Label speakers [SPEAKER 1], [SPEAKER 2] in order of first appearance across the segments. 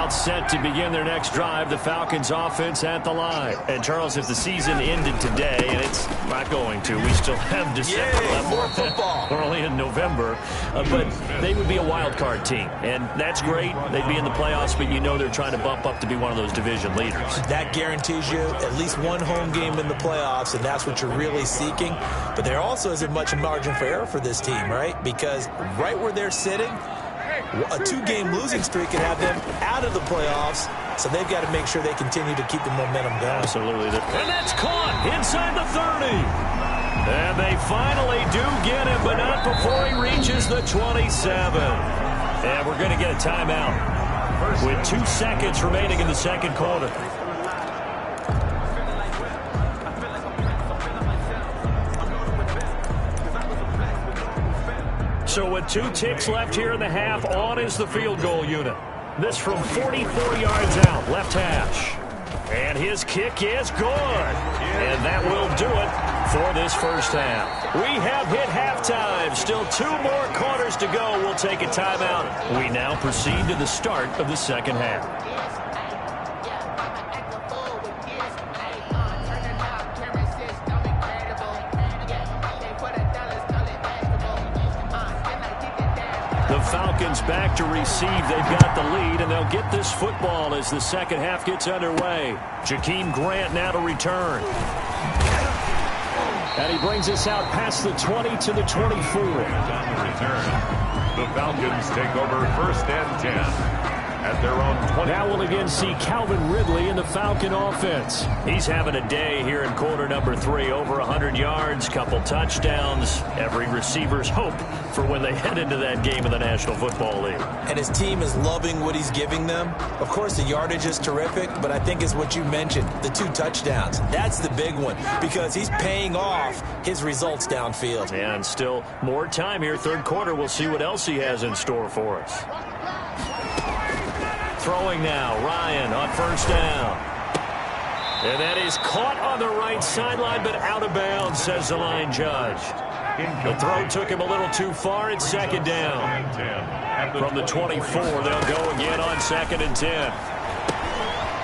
[SPEAKER 1] timeout set to begin their next drive. The Falcons offense at the line. And, Charles, if the season ended today, and it's not going to, we still have December left.
[SPEAKER 2] More football.
[SPEAKER 1] We're only in November. But they would be a wild card team. And that's great. They'd be in the playoffs, but you know they're trying to bump up to be one of those division leaders.
[SPEAKER 2] That guarantees you at least one home game in the playoffs, and that's what you're really seeking. But there also isn't much margin for error for this team, right? Because right where they're sitting, a two-game losing streak could have them out of the playoffs, so they've got to make sure they continue to keep the momentum going.
[SPEAKER 1] Absolutely. And that's caught inside the 30. And they finally do get him, but not before he reaches the 27. And we're going to get a timeout with 2 seconds remaining in the second quarter. So with 2 ticks left here in the half, on is the field goal unit. This from 44 yards out, left hash. And his kick is good. And that will do it for this first half. We have hit halftime. Still 2 more quarters to go. We'll take a timeout. We now proceed to the start of the second half. The Falcons back to receive. They've got the lead, and they'll get this football as the second half gets underway. Jakeem Grant now to return. And he brings us out past the 20 to the 24.
[SPEAKER 3] On the return, the Falcons take over first and 10. At their own 20.
[SPEAKER 1] Now we'll again see Calvin Ridley in the Falcon offense. He's having a day here in quarter number 3. Over 100 yards, couple touchdowns. Every receiver's hope for when they head into that game in the National Football League.
[SPEAKER 2] And his team is loving what he's giving them. Of course, the yardage is terrific, but I think it's what you mentioned, the 2 touchdowns. That's the big one because he's paying off his results downfield.
[SPEAKER 1] And still more time here, third quarter. We'll see what else he has in store for us. Throwing now, Ryan on first down. And that is caught on the right sideline, but out of bounds, says the line judge. The throw took him a little too far. It's second down. From the 24, they'll go again on second and 10.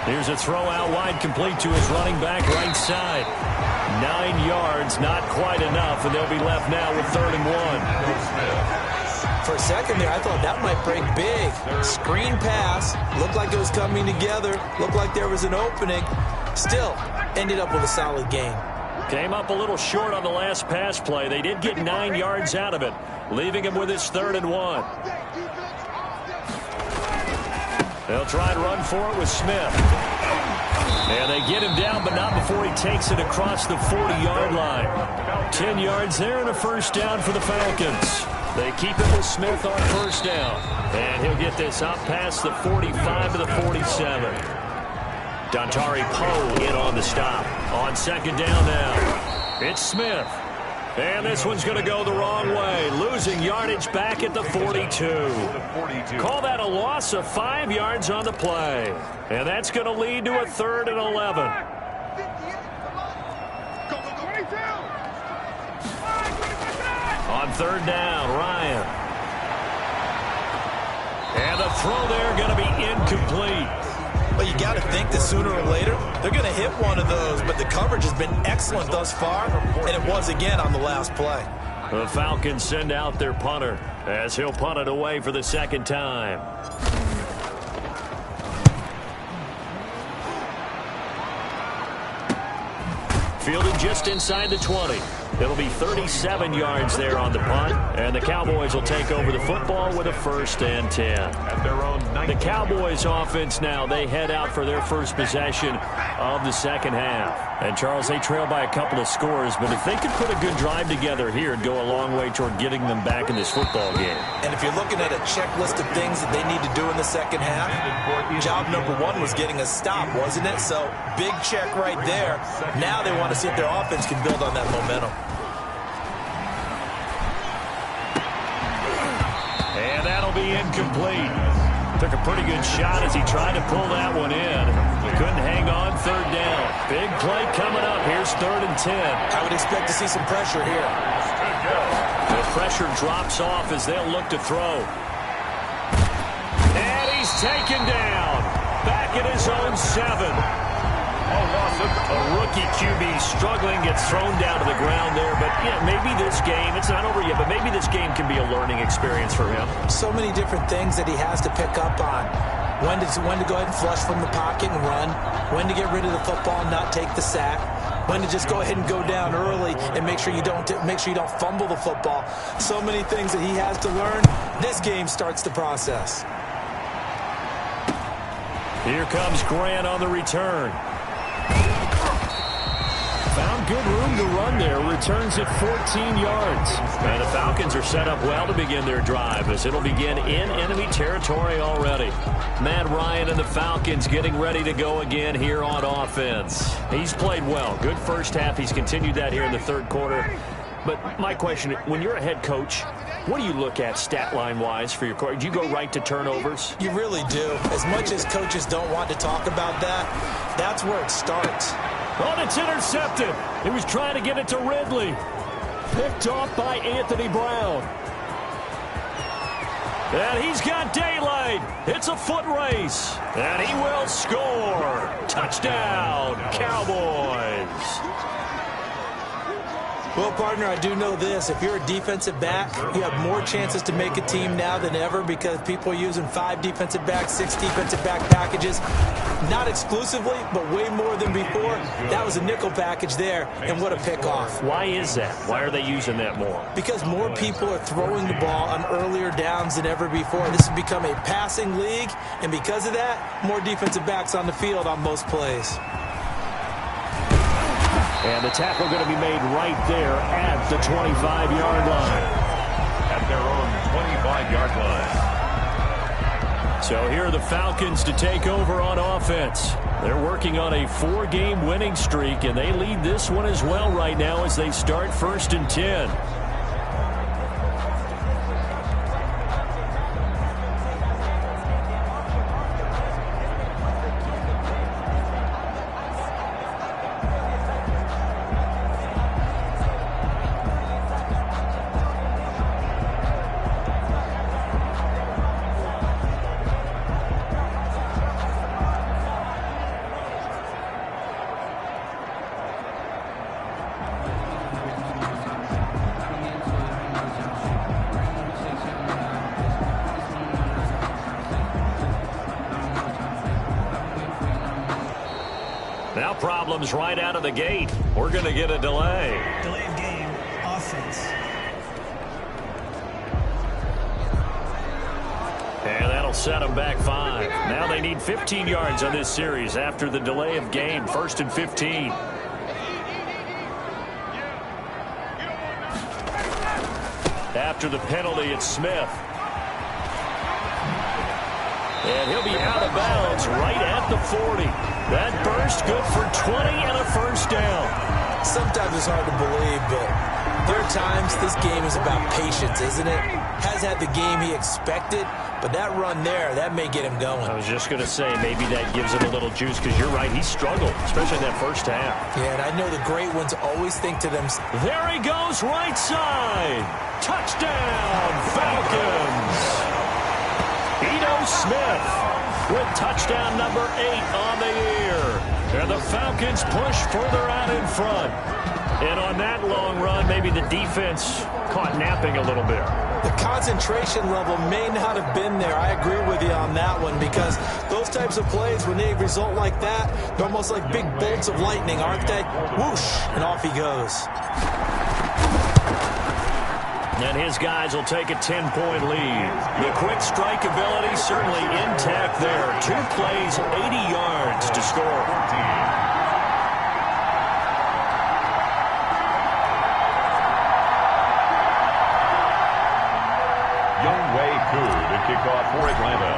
[SPEAKER 1] Here's a throw out wide, complete to his running back right side. 9 yards, not quite enough, and they'll be left now with 3rd and 1.
[SPEAKER 2] For a second there, I thought that might break big. Screen pass. Looked like it was coming together. Looked like there was an opening. Still, ended up with a solid game.
[SPEAKER 1] Came up a little short on the last pass play. They did get 9 yards out of it, leaving him with his 3rd and 1. They'll try and run for it with Smith. And they get him down, but not before he takes it across the 40-yard line. 10 yards there and a first down for the Falcons. They keep it with Smith on first down. And he'll get this up past the 45 to the 47. Dontari Poe in on the stop. On second down now. It's Smith. And this one's going to go the wrong way. Losing yardage back at the 42. Call that a loss of 5 yards on the play. And that's going to lead to a 3rd and 11. On third down, Ryan. And the throw there going to be incomplete.
[SPEAKER 2] Well, you got to think that sooner or later they're going to hit one of those, but the coverage has been excellent thus far, and it was again on the last play.
[SPEAKER 1] The Falcons send out their punter as he'll punt it away for the second time. Fielded just inside the 20. It'll be 37 yards there on the punt, and the Cowboys will take over the football with a 1st and 10.
[SPEAKER 3] At their own 19.
[SPEAKER 1] The Cowboys offense now, they head out for their first possession of the second half. And, Charles, they trail by a couple of scores, but if they could put a good drive together here, it'd go a long way toward getting them back in this football game.
[SPEAKER 2] And if you're looking at a checklist of things that they need to do in the second half, job number 1 was getting a stop, wasn't it? So, big check right there. Now they want to see if their offense can build on that momentum.
[SPEAKER 1] And that'll be incomplete. Took a pretty good shot as he tried to pull that one in. Couldn't hang on, third down. Big play coming up. Here's 3rd and 10.
[SPEAKER 2] I would expect to see some pressure here.
[SPEAKER 1] The pressure drops off as they'll look to throw. And he's taken down. back at his own 7. A rookie QB struggling, gets thrown down to the ground there. But, yeah, maybe this game, it's not over yet, but maybe this game can be a learning experience for him.
[SPEAKER 2] So many different things that he has to pick up on. When to go ahead and flush from the pocket and run. When to get rid of the football and not take the sack. When to just go ahead and go down early and make sure you don't fumble the football. So many things that he has to learn. This game starts the process.
[SPEAKER 1] Here comes Grant on the return. Found good room to run there. Returns at 14 yards. And the Falcons are set up well to begin their drive as it'll begin in enemy territory already. Matt Ryan and the Falcons getting ready to go again here on offense. He's played well. Good first half. He's continued that here in the third quarter. But my question, when you're a head coach, what do you look at stat line-wise for your quarterback? Do you go right to turnovers?
[SPEAKER 2] You really do. As much as coaches don't want to talk about that, that's where it starts.
[SPEAKER 1] Oh, it's intercepted. He was trying to get it to Ridley. Picked off by Anthony Brown. And he's got daylight. It's a foot race. And he will score. Touchdown, Cowboys.
[SPEAKER 2] Well, partner, I do know this. If you're a defensive back, you have more chances to make a team now than ever because people are using 5 defensive backs, 6 defensive back packages. Not exclusively, but way more than before. That was a nickel package there, and what a pickoff.
[SPEAKER 1] Why is that? Why are they using that more?
[SPEAKER 2] Because more people are throwing the ball on earlier downs than ever before. This has become a passing league, and because of that, more defensive backs on the field on most plays.
[SPEAKER 1] And the tackle going to be made right there at the 25-yard line.
[SPEAKER 3] At their own 25-yard line.
[SPEAKER 1] So here are the Falcons to take over on offense. They're working on a 4-game winning streak, and they lead this one as well right now as they start 1st and 10. Now problems right out of the gate. We're going to get a delay.
[SPEAKER 4] Delay of game, offense.
[SPEAKER 1] And that'll set them back 5. Now they need 15 yards on this series after the delay of game. 1st and 15. After the penalty, it's Smith. And he'll be out of bounds right at the 40. That burst good for 20 and a first down.
[SPEAKER 2] Sometimes it's hard to believe, but there are times this game is about patience, isn't it? Has had the game he expected, but that run there, that may get him going.
[SPEAKER 1] I was just going to say, maybe that gives him a little juice because you're right, he struggled, especially in that first half.
[SPEAKER 2] Yeah, and I know the great ones always think to themselves.
[SPEAKER 1] There he goes, right side. Touchdown, Falcons. Ito Smith with touchdown number 8 on the year. And the Falcons push further out in front. And on that long run, maybe the defense caught napping a little bit.
[SPEAKER 2] The concentration level may not have been there. I agree with you on that one because those types of plays, when they result like that, they're almost like big bolts of lightning, aren't they? Whoosh, and off he goes.
[SPEAKER 1] And his guys will take a 10-point lead. The quick strike ability certainly intact there. 2 plays, 80 yards to score.
[SPEAKER 3] Younghoe Koo to kick off for Atlanta.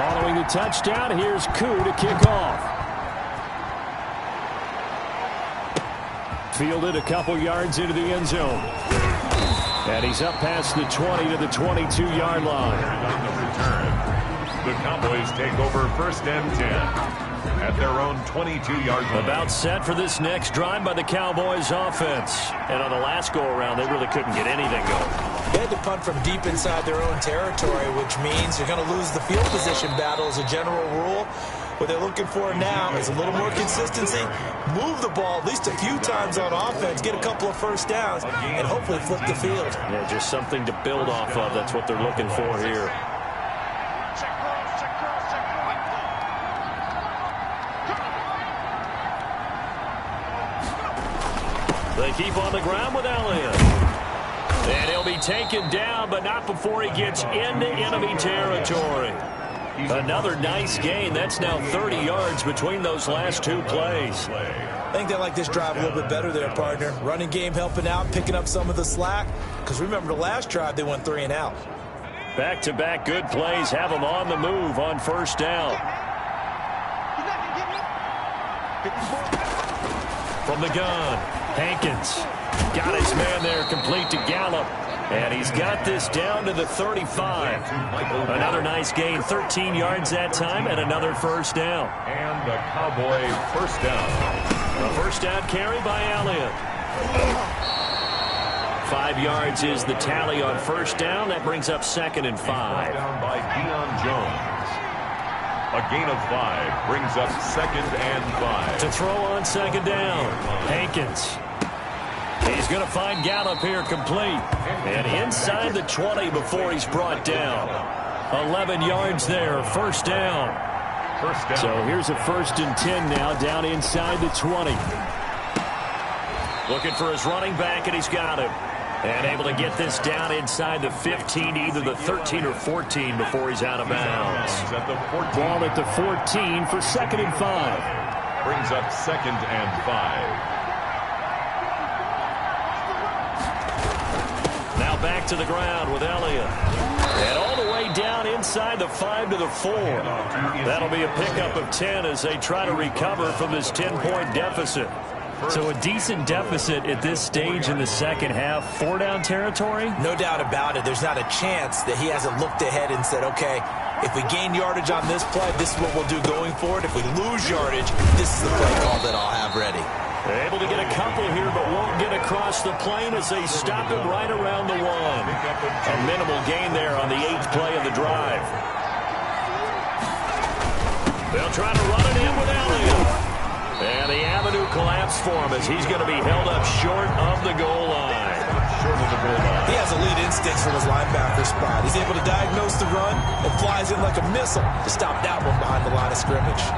[SPEAKER 1] Following the touchdown, here's Koo to kick off. Fielded a couple yards into the end zone. And he's up past the 20 to the 22-yard line.
[SPEAKER 3] On the return, the Cowboys take over 1st and 10. at their own 22-yard line.
[SPEAKER 1] About set for this next drive by the Cowboys offense. And on the last go-around, they really couldn't get anything going.
[SPEAKER 2] They had to punt from deep inside their own territory, which means you're going to lose the field position battle as a general rule. What they're looking for now is a little more consistency, move the ball at least a few times on offense, get a couple of first downs, and hopefully flip the field.
[SPEAKER 1] Yeah, just something to build off of. That's what they're looking for here. They keep on the ground with Elliott. And he'll be taken down, but not before he gets into enemy territory. Another nice gain. That's now 30 yards between those last two plays.
[SPEAKER 2] I think they like this drive a little bit better there, partner. Running game helping out, picking up some of the slack. Because remember, the last drive, they went 3 and out.
[SPEAKER 1] Back-to-back good plays have them on the move on first down. From the gun, Hankins got his man there, complete to Gallup. And he's got this down to the 35. Another nice gain, 13 yards that time, and another first down.
[SPEAKER 3] And the Cowboy first down.
[SPEAKER 1] A first down carry by Elliott. 5 yards is the tally on first down. That brings up 2nd and 5.
[SPEAKER 3] Down by Deion Jones. A gain of 5 brings up 2nd and 5.
[SPEAKER 1] To throw on 2nd down, Hankins. He's going to find Gallup here complete. And inside the 20 before he's brought down. 11 yards there, first down. So here's a 1st and 10 now, down inside the 20. Looking for his running back, and he's got him. And able to get this down inside the 15, either the 13 or 14 before he's out of bounds. Ball at the 14 for 2nd and 5.
[SPEAKER 3] Brings up 2nd and 5.
[SPEAKER 1] Back to the ground with Elliott. And all the way down inside the 5 to the 4. That'll be a pickup of 10 as they try to recover from this 10-point deficit. So a decent deficit at this stage in the second half. 4-down territory?
[SPEAKER 2] No doubt about it. There's not a chance that he hasn't looked ahead and said, okay, if we gain yardage on this play, this is what we'll do going forward. If we lose yardage, this is the play call that I'll have ready.
[SPEAKER 1] Able to get a couple here, but won't get across the plane as they stop him right around the 1. A minimal gain there on the 8th play of the drive. They'll try to run it in with Elliott. And the avenue collapsed for him as he's going to be held up short of the goal line.
[SPEAKER 2] He has elite instincts from his linebacker spot. He's able to diagnose the run and flies in like a missile to stop that one behind the line of scrimmage.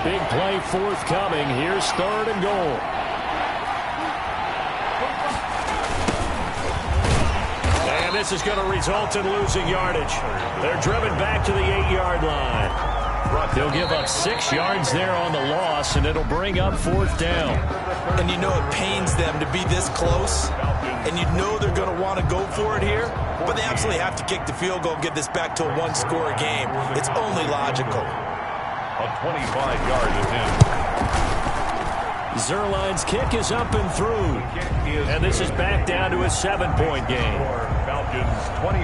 [SPEAKER 1] Big play forthcoming. Here's 3rd and goal. And this is going to result in losing yardage. They're driven back to the 8-yard line. They'll give up 6 yards there on the loss, and it'll bring up 4th down.
[SPEAKER 2] And you know it pains them to be this close, and you know they're going to want to go for it here, but they absolutely have to kick the field goal and get this back to a 1-score game. It's only logical.
[SPEAKER 3] A 25-yard attempt.
[SPEAKER 1] Zerline's kick is up and through. And this is back down to a 7-point game.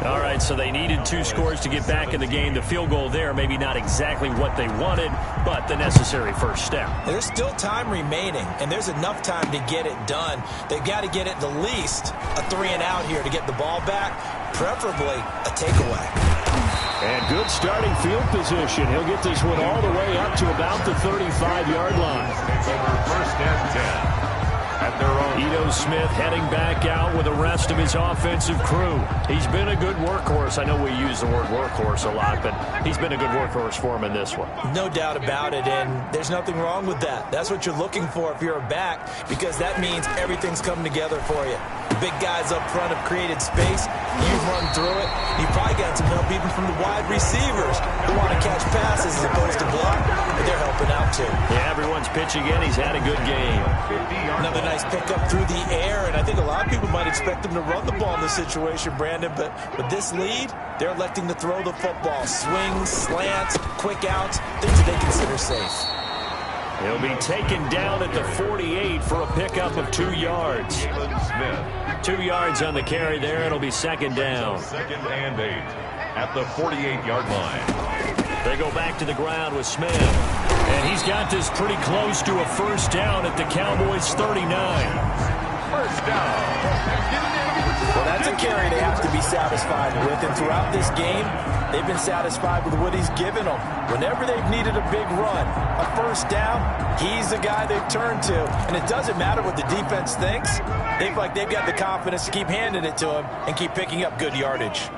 [SPEAKER 1] All right, so they needed 2 scores to get back in the game. The field goal there, maybe not exactly what they wanted, but the necessary first step.
[SPEAKER 2] There's still time remaining, and there's enough time to get it done. They've got to get at the least a 3-and-out here to get the ball back, preferably a takeaway.
[SPEAKER 1] And good starting field position. He'll get this one all the way up to about the 35-yard line.
[SPEAKER 3] Over 1st and 10 at their own.
[SPEAKER 1] Ito Smith heading back out with the rest of his offensive crew. He's been a good workhorse. I know we use the word workhorse a lot, but he's been a good workhorse for him in this one.
[SPEAKER 2] No doubt about it, and there's nothing wrong with that. That's what you're looking for if you're a back, because that means everything's coming together for you. The big guys up front have created space. You've run through it. You've probably got some help even from the wide receivers who want to catch passes as opposed to block, but they're helping out too.
[SPEAKER 1] Yeah, everyone's pitching in. He's had a good game.
[SPEAKER 2] Another nice pickup through the air, and I think a lot of people might expect them to run the ball in this situation, Brandon, but with this lead, they're electing to throw the football. Swings, slants, quick outs, things that they consider safe.
[SPEAKER 1] He'll be taken down at the 48 for a pickup of 2 yards. 2 yards on the carry there. It'll be second down.
[SPEAKER 3] Second and 8 at the 48-yard line.
[SPEAKER 1] They go back to the ground with Smith. And he's got this pretty close to a first down at the Cowboys 39.
[SPEAKER 3] First down.
[SPEAKER 2] Well, that's a carry they have to be satisfied with. And throughout this game, they've been satisfied with what he's given them. Whenever they've needed a big run, a first down, he's the guy they've turned to. And it doesn't matter what the defense thinks. They feel like they've got the confidence to keep handing it to him and keep picking up good yardage.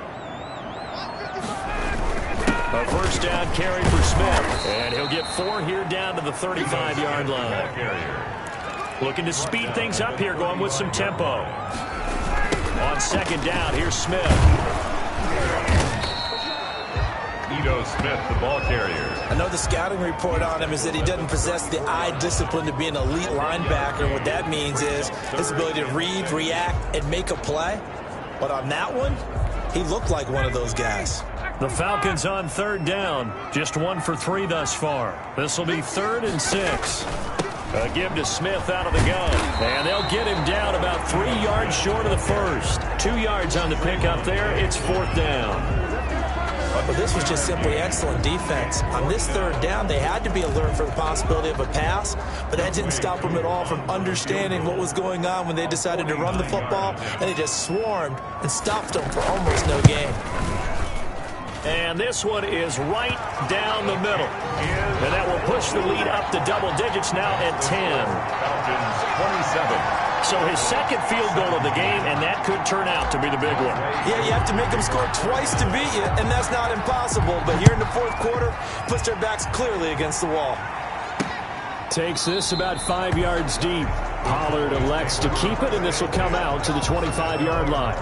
[SPEAKER 1] A first down carry for Smith. And he'll get 4 here down to the 35-yard line. Looking to speed things up here, going with some tempo. On second down, here's Smith.
[SPEAKER 3] Ito Smith, the ball carrier.
[SPEAKER 2] I know the scouting report on him is that he doesn't possess the eye discipline to be an elite linebacker. What that means is his ability to read, react, and make a play. But on that one, he looked like one of those guys.
[SPEAKER 1] The Falcons on third down. Just 1 for 3 thus far. This will be 3rd and 6. A give to Smith out of the gun. And they'll get him down about 3 yards short of the first. 2 yards on the pickup there. It's 4th down.
[SPEAKER 2] But this was just simply excellent defense. On this third down, they had to be alert for the possibility of a pass, but that didn't stop them at all from understanding what was going on when they decided to run the football, and they just swarmed and stopped them for almost no gain.
[SPEAKER 1] And this one is right down the middle. And that will push the lead up to double digits now at 10.
[SPEAKER 3] Falcons 27.
[SPEAKER 1] So his second field goal of the game, and that could turn out to be the big one.
[SPEAKER 2] Yeah, you have to make them score twice to beat you, and that's not impossible. But here in the fourth quarter, puts their backs clearly against the wall.
[SPEAKER 1] Takes this about 5 yards deep. Pollard elects to keep it, and this will come out to the 25-yard line.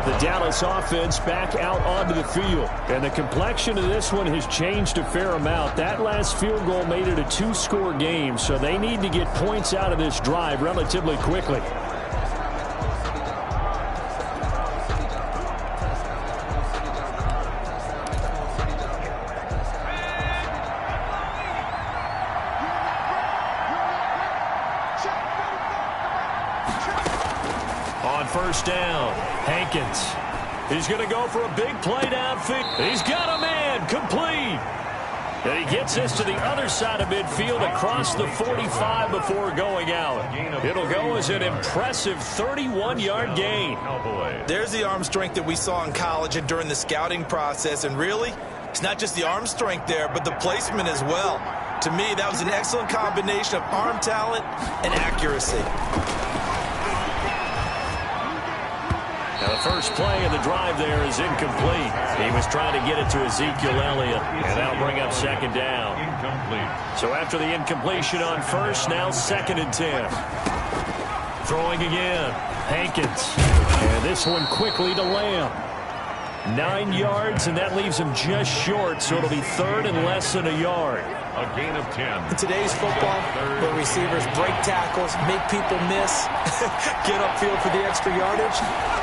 [SPEAKER 1] The Dallas offense back out onto the field. And the complexion of this one has changed a fair amount. That last field goal made it a 2-score game, so they need to get points out of this drive relatively quickly. On first down, Hankins. He's going to go for a big play downfield. He's got a man, complete. And he gets this to the other side of midfield across the 45 before going out. It'll go as an impressive 31-yard gain.
[SPEAKER 2] There's the arm strength that we saw in college and during the scouting process. And really, it's not just the arm strength there, but the placement as well. To me, that was an excellent combination of arm talent and accuracy.
[SPEAKER 1] Now the first play of the drive there is incomplete. He was trying to get it to Ezekiel Elliott, and that'll bring up second down.
[SPEAKER 3] Incomplete.
[SPEAKER 1] So after the incompletion on first, now 2nd and 10. Throwing again, Hankins. And this one quickly to Lamb. 9 yards, and that leaves him just short, so it'll be 3rd and less than a yard.
[SPEAKER 3] A gain of 10.
[SPEAKER 2] In today's football, where receivers break tackles, make people miss, get upfield for the extra yardage,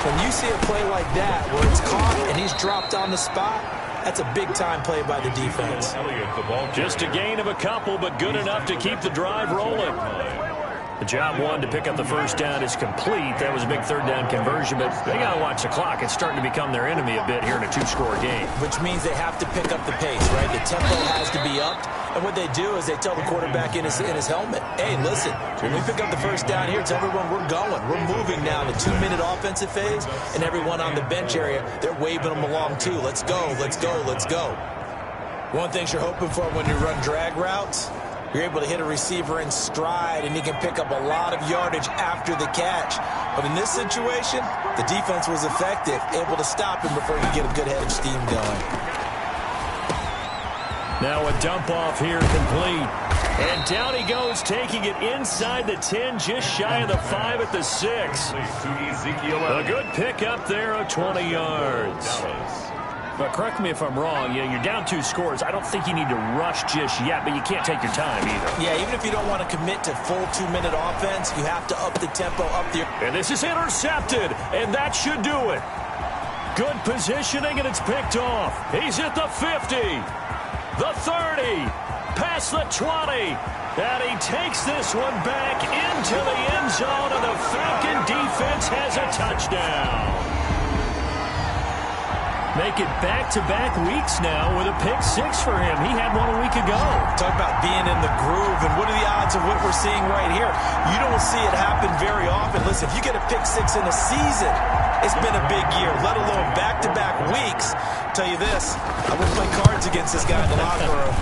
[SPEAKER 2] when you see a play like that where it's caught and he's dropped on the spot, that's a big-time play by the defense.
[SPEAKER 1] Just a gain of a couple, but good enough to keep the drive rolling. The job one to pick up the first down is complete. That was a big 3rd down conversion, but they got to watch the clock. It's starting to become their enemy a bit here in a 2-score game.
[SPEAKER 2] Which means they have to pick up the pace, right? The tempo has to be upped. And what they do is they tell the quarterback in his helmet, hey, listen, when we pick up the first down here, tell everyone we're going. We're moving now the 2-minute offensive phase, and everyone on the bench area, they're waving them along too. Let's go, let's go, let's go. One thing you're hoping for when you run drag routes, you're able to hit a receiver in stride, and he can pick up a lot of yardage after the catch. But in this situation, the defense was effective, able to stop him before you get a good head of steam going.
[SPEAKER 1] Now a dump off here complete. And down he goes, taking it inside the 10, just shy of the 5 at the 6. A good pick up there of 20 yards. But correct me if I'm wrong, you're down 2 scores. I don't think you need to rush just yet, but you can't take your time either.
[SPEAKER 2] Yeah, even if you don't want to commit to full 2-minute offense, you have to up the tempo, up the...
[SPEAKER 1] And this is intercepted, and that should do it. Good positioning, and it's picked off. He's at the 50, the 30, past across the 20. And he takes this one back into the end zone, and the Falcon defense has a touchdown. Make it back-to-back weeks now with a pick-6 for him. He had one a week ago.
[SPEAKER 2] Talk about being in the groove, and what are the odds of what we're seeing right here? You don't see it happen very often. Listen, if you get a pick-6 in a season, it's been a big year, let alone back-to-back weeks. Tell you this, I wouldn't play cards against this guy in the locker room.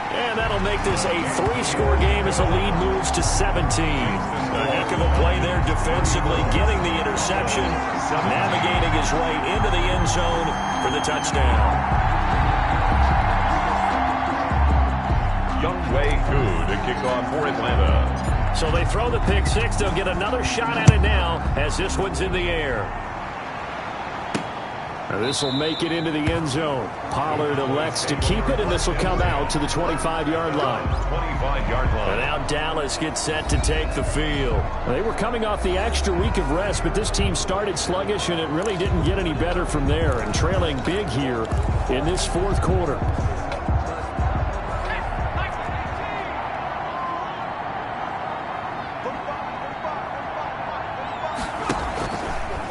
[SPEAKER 1] And that'll make this a 3-score game as the lead moves to 17. A heck of a play there defensively, getting the interception, navigating his way into the end zone for the touchdown.
[SPEAKER 3] Younghoe Koo to kick off for Atlanta.
[SPEAKER 1] So they throw the pick-6. They'll get another shot at it now as this one's in the air. This will make it into the end zone. Pollard elects to keep it, and this will come out to the 25-yard line.
[SPEAKER 3] 25-yard line.
[SPEAKER 1] And now Dallas gets set to take the field. They were coming off the extra week of rest, but this team started sluggish, and it really didn't get any better from there, and trailing big here in this fourth quarter.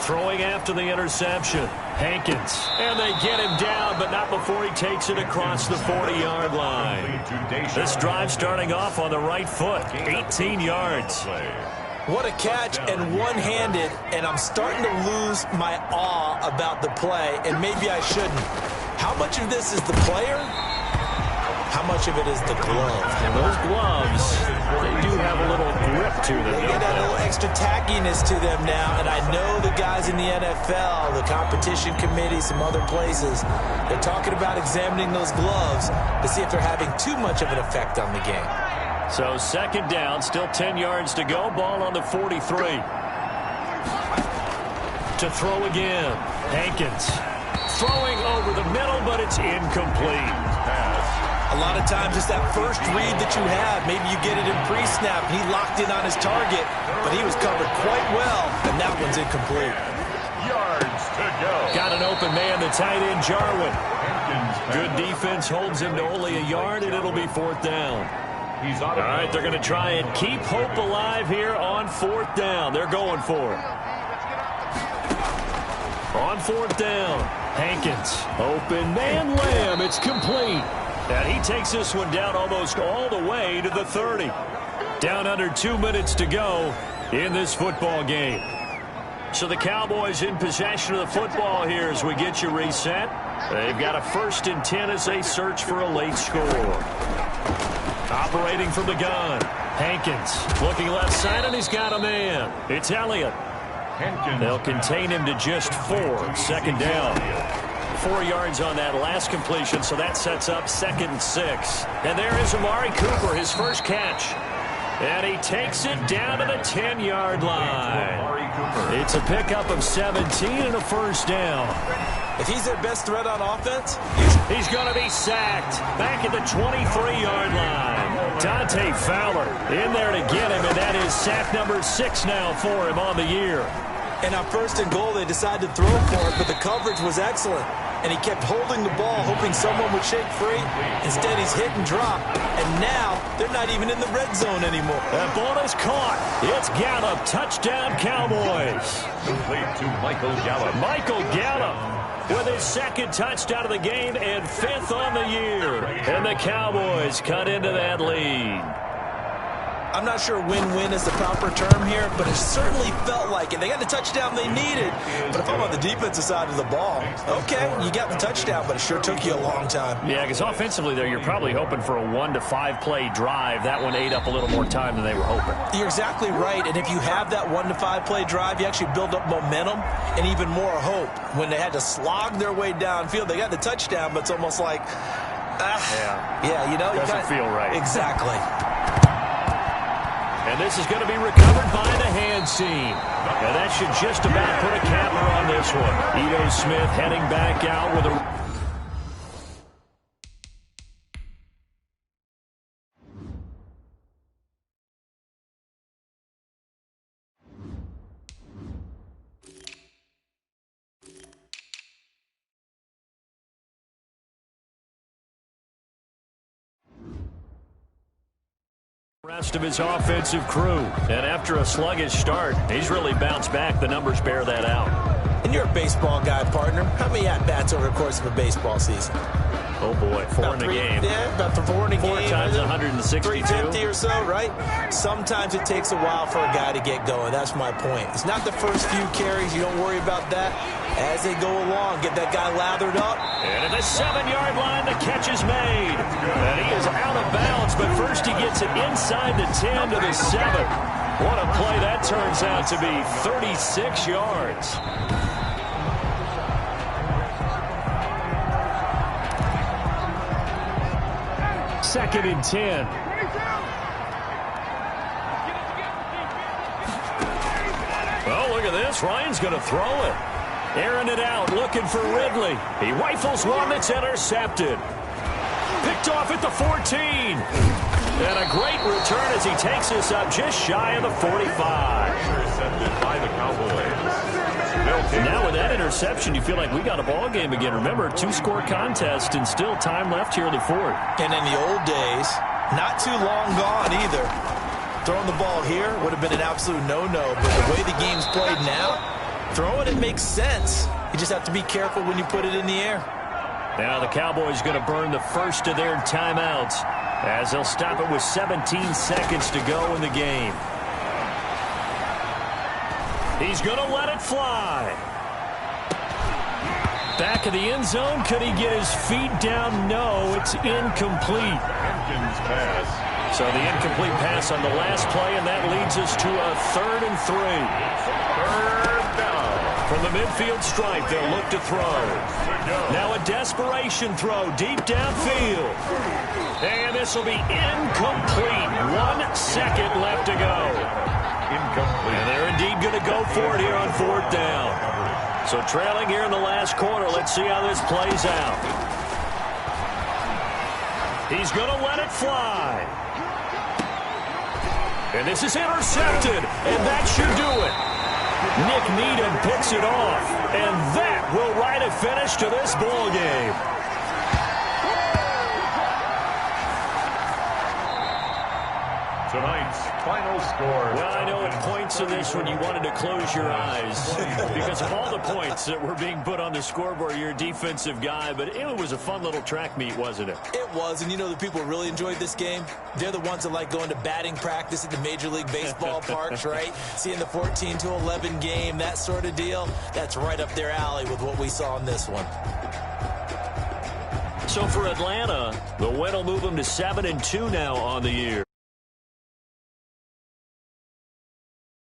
[SPEAKER 1] Throwing after the interception. Hankins. And they get him down, but not before he takes it across the 40-yard line. This drive starting off on the right foot. 18 yards.
[SPEAKER 2] What a catch, and one-handed, and I'm starting to lose my awe about the play, and maybe I shouldn't. How much of this is the player? How much of it is the glove?
[SPEAKER 1] And those gloves, they do have a little grip to them.
[SPEAKER 2] They get a little extra tackiness to them now, and I know the guys in the NFL, the competition committee, some other places, they're talking about examining those gloves to see if they're having too much of an effect on the game.
[SPEAKER 1] So second down, still 10 yards to go. Ball on the 43. To throw again. Hankins throwing over the middle, but it's incomplete.
[SPEAKER 2] A lot of times it's that first read that you have. Maybe you get it in pre-snap, and he locked in on his target, but he was covered quite well, and that one's incomplete.
[SPEAKER 3] Yards to go.
[SPEAKER 1] Got an open man, the tight end, Jarwin. Good defense holds him to only a yard, and it'll be fourth down.
[SPEAKER 3] He's
[SPEAKER 1] All right, they're going to try and keep hope alive here on fourth down. They're going for it. On fourth down, Hankins. Open man, Lamb. It's complete. And he takes this one down almost all the way to the 30. Down under 2 minutes to go in this football game. So the Cowboys in possession of the football here as we get you reset. They've got a 1st and 10 as they search for a late score. Operating from the gun. Hankins looking left side, and he's got a man. It's Elliott. They'll contain him to just 4. Second down. 4 yards on that last completion, so that sets up 2nd and 6. And there is Amari Cooper, his first catch. And he takes it down to the 10-yard line. It's a pickup of 17 and a first down.
[SPEAKER 2] If he's their best threat on offense,
[SPEAKER 1] he's going to be sacked back at the 23-yard line. Dante Fowler in there to get him, and that is sack number 6 now for him on the year.
[SPEAKER 2] And on 1st and goal, they decided to throw for it, but the coverage was excellent. And he kept holding the ball, hoping someone would shake free. Instead, he's hit and dropped. And now, they're not even in the red zone anymore.
[SPEAKER 1] That ball is caught. It's Gallup. Touchdown, Cowboys.
[SPEAKER 3] Complete to Michael Gallup.
[SPEAKER 1] Michael Gallup with his 2nd touchdown of the game and 5th on the year. And the Cowboys cut into that lead.
[SPEAKER 2] I'm not sure win-win is the proper term here, but it certainly felt like it. They got the touchdown they needed, but if I'm on the defensive side of the ball, okay, you got the touchdown, but it sure took you a long time.
[SPEAKER 1] Yeah, because offensively there, you're probably hoping for a 1 to 5 play drive. That one ate up a little more time than they were hoping.
[SPEAKER 2] You're exactly right, and if you have that 1 to 5 play drive, you actually build up momentum and even more hope. When they had to slog their way downfield, they got the touchdown, but it's almost like, yeah, you know.
[SPEAKER 1] Doesn't feel right.
[SPEAKER 2] Exactly.
[SPEAKER 1] And this is going to be recovered by the hand seam. And that should just about put a capper on this one. Ito Smith heading back out with a... Rest of his offensive crew. And after a sluggish start, he's really bounced back. The numbers bear that out.
[SPEAKER 2] And you're a baseball guy, partner. How many at-bats over the course of a baseball season?
[SPEAKER 1] Oh, boy, four in a game.
[SPEAKER 2] Yeah, about four in a game.
[SPEAKER 1] 4 times 162.
[SPEAKER 2] 350 or so, right? Sometimes it takes a while for a guy to get going. That's my point. It's not the first few carries. You don't worry about that. As they go along, get that guy lathered up.
[SPEAKER 1] And at the 7-yard line, the catch is made. And he is out of bounds, but first he gets it inside the 10 to the 7. What a play that turns out to be, 36 yards. Second and 10. Oh, look at this. Ryan's going to throw it. Airing it out, looking for Ridley. He rifles one that's intercepted. Picked off at the 14. And a great return as he takes us up just shy of the 45.
[SPEAKER 3] Intercepted by the Cowboys.
[SPEAKER 1] And now with that interception, you feel like we got a ball game again. Remember, 2-score contest and still time left here in the fourth.
[SPEAKER 2] And in the old days, not too long gone either. Throwing the ball here would have been an absolute no-no. But the way the game's played now, throwing it makes sense. You just have to be careful when you put it in the air.
[SPEAKER 1] Now the Cowboys going to burn the first of their timeouts as they'll stop it with 17 seconds to go in the game. He's going to let it fly. Back of the end zone. Could he get his feet down? No, it's incomplete.
[SPEAKER 3] Hampton's pass.
[SPEAKER 1] So the incomplete pass on the last play, and that leads us to a 3rd and 3.
[SPEAKER 3] Third down.
[SPEAKER 1] From the midfield stripe, they'll look to throw. Now a desperation throw deep downfield. And this will be incomplete. 1 second left to go.
[SPEAKER 3] Incomplete.
[SPEAKER 1] And they're indeed going to go for it here on 4th down. So trailing here in the last quarter. Let's see how this plays out. He's going to let it fly. And this is intercepted. And that should do it. Nick Needham picks it off. And that will write a finish to this ball game.
[SPEAKER 3] Tonight's final score.
[SPEAKER 1] Well, I know at points in this when you wanted to close your eyes because of all the points that were being put on the scoreboard. You're a defensive guy, but it was a fun little track meet, wasn't it?
[SPEAKER 2] It was, and you know the people who really enjoyed this game? They're the ones that like going to batting practice at the Major League Baseball parks, right? Seeing the 14-11 game, that sort of deal. That's right up their alley with what we saw in this one.
[SPEAKER 1] So for Atlanta, the win will move them to 7-2 now on the year.